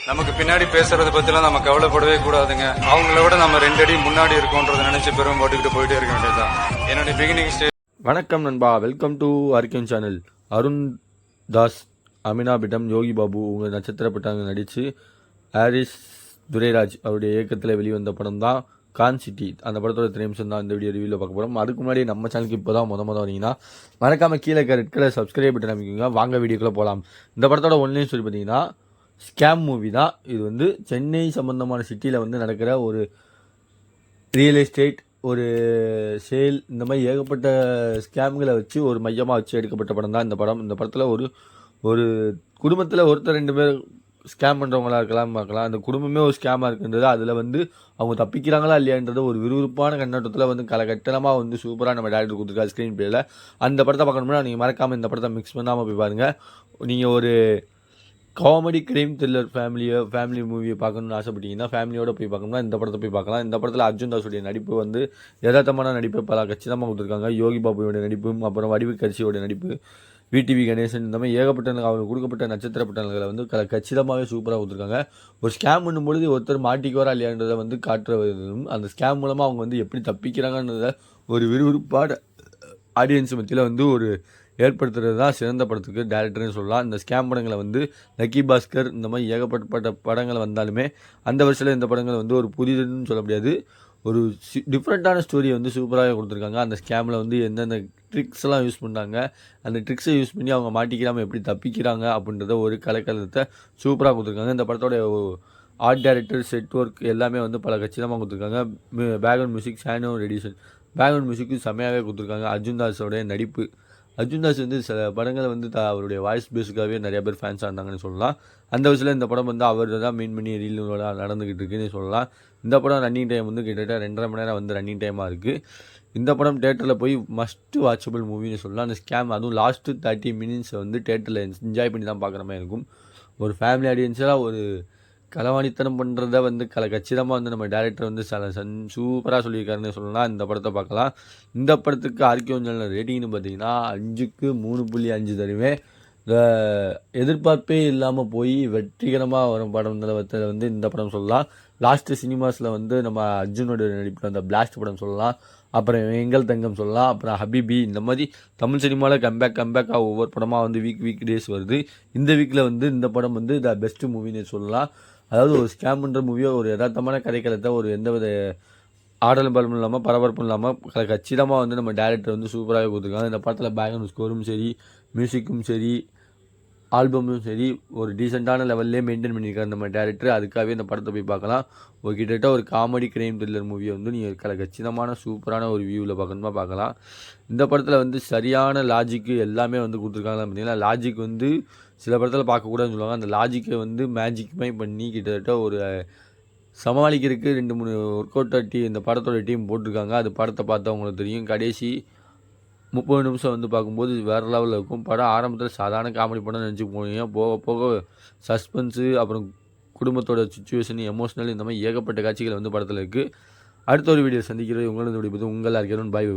நமக்கு பின்னாடி பேசுறதை பத்திலாம் நம்ம கவலைப்படவே கூடாதுங்க. அவங்கள விட நம்ம 2 அடி முன்னாடி இருக்கோன்றதை நினைச்சு பெரும் போட்டுக்கிட்டு போயிட்டே இருக்க வேண்டியதுதான். என்னுடைய பிகினிங் ஸ்டேஜ். வணக்கம் நண்பா, வெல்கம் டு அரிக்கன் சேனல். அருண் தாஸ், அமினாபிடம், யோகி பாபு உங்கள் நட்சத்திர பட்டாங்க நடித்து ஹாரிஸ் துரைராஜ் அவருடைய இயக்கத்தில் வெளிவந்த படம் தான் கான் சிட்டி. அந்த படத்தோட திரையம்சம் தான் இந்த வீடியோ ரிவியூவில் பார்க்க போகிறோம். அதுக்கு முன்னாடி நம்ம சேனலுக்கு இப்போ தான் முத வரீங்கன்னா மறக்காமல் கீழே ரெட் கலர் சப்ஸ்கிரைப் பட்டன் அமைக்குங்க. வாங்க வீடியோக்குள்ளே போகலாம். இந்த படத்தோட ஒன்லைன் ஸ்டோரி பார்த்தீங்கன்னா ஸ்கேம் மூவி தான். இது வந்து சென்னை சம்பந்தமான சிட்டியில் வந்து நடக்கிற ஒரு ரியல் எஸ்டேட், ஒரு சேல், இந்த மாதிரி ஏகப்பட்ட ஸ்கேம்களை வச்சு ஒரு மையமாக வச்சு எடுக்கப்பட்ட படம் தான் இந்த படம். இந்த படத்தில் ஒரு குடும்பத்தில் ஒருத்தர் 2 பேர் ஸ்கேம் பண்ணுறவங்களா இருக்கலாம் பார்க்கலாம். அந்த குடும்பமே ஒரு ஸ்கேமாக இருக்குன்றது, அதில் வந்து அவங்க தப்பிக்கிறாங்களா இல்லையான்றது ஒரு விறுவிறுப்பான கண்ணோட்டத்தில் வந்து கலகட்டமாக வந்து சூப்பராக நம்ம டேரக்டர் கொடுத்துருக்காரு ஸ்க்ரீன் பிளேயில். அந்த படத்தை பார்க்கணும்னா நீங்கள் மறக்காமல் இந்த படத்தை மிக்ஸ் பண்ணாமல் போய் பாருங்கள். நீங்கள் ஒரு காமெடி கிரைம் த்ரில்லர் ஃபேமிலி மூவியை பார்க்கணுன்னு ஆசைப்பட்டீங்கன்னா ஃபேமிலியோட போய் பார்க்கணும்னா இந்த படத்தை போய் பார்க்கலாம். இந்த படத்தில் அர்ஜுன் தாஸுடைய நடிப்பு வந்து யதார்த்தமான நடிப்பை பல கச்சிதமாக கொடுத்துருக்காங்க. யோகி பாபுவோட நடிப்பும், அப்புறம் வடிவு கட்சியோட நடிப்பு, விடிவி கணேசன், இந்த மாதிரி ஏகப்பட்ட அவங்களுக்கு கொடுக்கப்பட்ட நட்சத்திர பட்டங்களை வந்து கச்சிதமாகவே சூப்பராக கொடுத்துருக்காங்க. ஒரு ஸ்கேம் பண்ணும்பொழுது ஒருத்தர் மாட்டிக்குவாரா இல்லையான்றதை வந்து காட்டுறதும், அந்த ஸ்கேம் மூலமாக அவங்க வந்து எப்படி தப்பிக்கிறாங்கன்றத ஒரு விறுவிறுப்பான ஆடியன்ஸ் மத்தியில் வந்து ஒரு ஏற்படுத்துறது தான் சிறந்த படத்துக்கு டேரக்டர்னு சொல்லலாம். இந்த ஸ்கேம் படங்களை வந்து லக்கி பாஸ்கர், இந்த மாதிரி ஏகப்பட்ட படங்கள் வந்தாலுமே அந்த வருஷத்தில் இந்த படங்கள் வந்து ஒரு புதிதுன்னு சொல்ல முடியாது. ஒரு டிஃப்ரெண்ட்டான ஸ்டோரியை வந்து சூப்பராக கொடுத்துருக்காங்க. அந்த ஸ்கேமில் வந்து எந்தெந்த ட்ரிக்ஸ்லாம் யூஸ் பண்ணாங்க, அந்த ட்ரிக்ஸை யூஸ் பண்ணி அவங்க மாட்டிக்கிறாமல் எப்படி தப்பிக்கிறாங்க அப்படின்றத ஒரு கலக்கலத்தை சூப்பராக கொடுத்துருக்காங்க. இந்த படத்தோட ஆர்ட் டைரக்டர், செட் ஒர்க் எல்லாமே வந்து பல கச்சிதமாக கொடுத்துருக்காங்க. பேக்ரவுண்ட் மியூசிக், சானோ எடிஷன், பேக்ரவுண்ட் மியூசிக்கு செம்மையாகவே கொடுத்துருக்காங்க. அர்ஜுன் தாஸோடைய நடிப்பு, அர்ஜுன் தாஸ் வந்து சில படங்களை வந்து அவருடைய வாய்ஸ் பேஸுக்காகவே நிறைய பேர் ஃபேன்ஸாக இருந்தாங்கன்னு சொல்லலாம். அந்த விஷயத்தில் இந்த படம் வந்து அவர் தான் மெயின் பண்ணி ரீலோட நடந்துக்கிட்டு இருக்குன்னு சொல்லலாம். இந்த படம் ரன்னிங் டைம் வந்து கிட்டத்தட்ட 2.5 மணி நேரம் வந்து ரன்னிங் டைமாக இருக்குது. இந்த படம் தேட்டரில் போய் மஸ்ட்டு வாட்சபிள் மூவின்னு சொல்லலாம். அந்த ஸ்கேம், அதுவும் லாஸ்ட்டு 30 மினிட்ஸை வந்து தேட்டரில் என்ஜாய் பண்ணி தான் பார்க்குற மாதிரி இருக்கும். ஒரு ஃபேமிலி ஆடியன்ஸாக ஒரு களவாணித்தனம் பண்ணுறத வந்து கச்சிதமாக வந்து நம்ம டேரக்டர் வந்து சூப்பராக சொல்லியிருக்காருன்னு சொல்லலாம். இந்த படத்தை பார்க்கலாம். இந்த படத்துக்கு ஆர்கியோஞ்சல் ரேட்டிங்னு பார்த்தீங்கன்னா 5க்கு 3.5 தருவேன். எதிர்பார்ப்பே இல்லாமல் போய் வெற்றிகரமாக வரும் படம் வந்து இந்த படம் சொல்லலாம். லாஸ்ட்டு சினிமாஸில் வந்து நம்ம அர்ஜுனோட நடிப்பில் அந்த பிளாஸ்ட் படம் சொல்லலாம். அப்புறம் எங்கள் தங்கம் சொல்லலாம். அப்புறம் ஹபிபி, இந்த மாதிரி தமிழ் சினிமாவில் கம்பேக்காக ஒவ்வொரு படமாக வந்து வீக் டேஸ் வருது. இந்த வீக்கில் வந்து இந்த படம் வந்து த பெஸ்ட்டு மூவின்னு சொல்லலாம். அதாவது ஒரு ஸ்கேம் பண்ணுற மூவியோ, ஒரு யதார்த்தமான கதைக்களத்தை ஒரு எந்தவித ஆடலும் பலமும் இல்லாமல் பரபரப்பும் இல்லாமல் கச்சிதமாக வந்து நம்ம டேரக்டர் வந்து சூப்பராகவே கொடுத்துருக்காங்க. இந்த படத்தில் பேக்ரவுண்ட் ஸ்கோரும் சரி, மியூசிக்கும் சரி, ஆல்பமும் சரி, ஒரு டீசெண்டான லெவல்லே மெயின்டைன் பண்ணியிருக்காரு நம்ம டேரக்டர். அதுக்காகவே இந்த படத்தை போய் பார்க்கலாம். ஒரு கிட்டத்தட்ட ஒரு காமெடி கிரைம் த்ரில்லர் மூவியை வந்து நீங்கள் கச்சிதமான சூப்பரான ஒரு வியூவில் பார்க்கணுமா பார்க்கலாம். இந்த படத்தில் வந்து சரியான லாஜிக்கு எல்லாமே வந்து கொடுத்துருக்காங்க. பார்த்தீங்கன்னா லாஜிக் வந்து சில படத்தில் பார்க்கக்கூடாதுன்னு சொல்லுவாங்க. அந்த லாஜிக்கை வந்து மேஜிக்குமே பண்ணி கிட்டத்தட்ட ஒரு சமாளிக்கிறதுக்கு 2-3 ஒர்க் அவுட் இந்த படத்தோட டீம் போட்டிருக்காங்க. அது படத்தை பார்த்தா உங்களுக்கு தெரியும். கடைசி 30 நிமிஷம் வந்து பார்க்கும்போது வேறு லெவலில் இருக்கும். படம் ஆரம்பத்தில் சாதாரண காமெடி படம் நினச்சி போனீங்க, போக போக சஸ்பென்ஸு, அப்புறம் குடும்பத்தோட சுச்சுவேஷன், எமோஷனல், இந்த மாதிரி ஏகப்பட்ட காட்சிகள் வந்து படத்தில் இருக்குது. அடுத்த ஒரு வீடியோ சந்திக்கிறது உங்களோட உங்கள் யாருக்கேனும் பாய்.